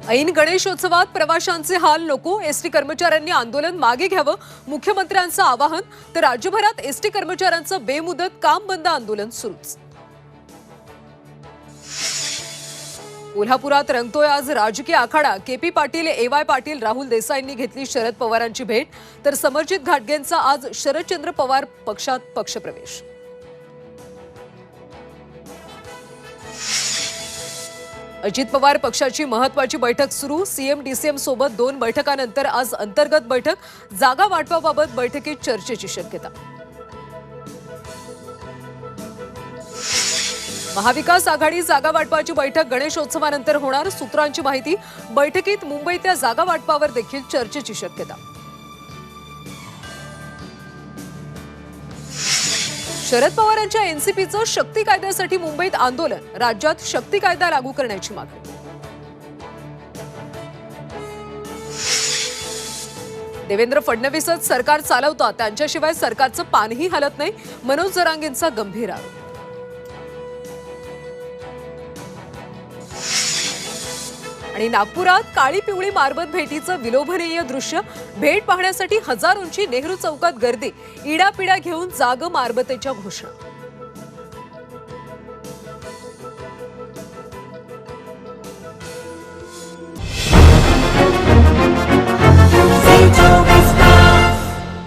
ऐन गणेशोत्सवात प्रवाशांचे हाल नको, एसटी कर्मचाऱ्यांनी आंदोलन मागे घ्यावं, मुख्यमंत्र्यांचं आवाहन. तर राज्यभरात एसटी कर्मचाऱ्यांचं बेमुदत काम बंद आंदोलन सुरूच. कोल्हापुरात रंगतोय आज राजकीय आखाडा. केपी पाटील, एवाय पाटील, राहुल देसाईंनी घेतली शरद पवारांची भेट. तर समरजित घाटगेंचा आज शरदचंद्र पवार पक्षात पक्षप्रवेश. अजित पवार पक्षाची महत्त्वाची बैठक सुरू. सीएम डीसीएम सोबत 2 बैठकांनंतर आज अंतर्गत बैठक. जागा वाटपाबाबत बैठकीत चर्चेची शक्यता. महाविकास आघाडी जागा वाटपाची बैठक गणेशोत्सवानंतर होणार. सूत्रांची माहिती, बैठकीत मुंबईतल्या जागा वाटपावर देखील चर्चेची शक्यता. शरद पवारांच्या एनसीपीचं शक्ती कायद्यासाठी मुंबईत आंदोलन. राज्यात शक्ती कायदा लागू करण्याची मागणी. देवेंद्र फडणवीसच सरकार चालवतात, त्यांच्याशिवाय सरकारचं पानही हलत नाही. मनोज जरांगेंचा गंभीर आरोप. आणि नागपुरात काळी पिवळी मारबत भेटीचं विलोभनीय दृश्य. भेट पाहण्यासाठी हजारोंची नेहरू चौकात गर्दी. इडापिडा घेऊन जाग मारबतेच्या घोषणा.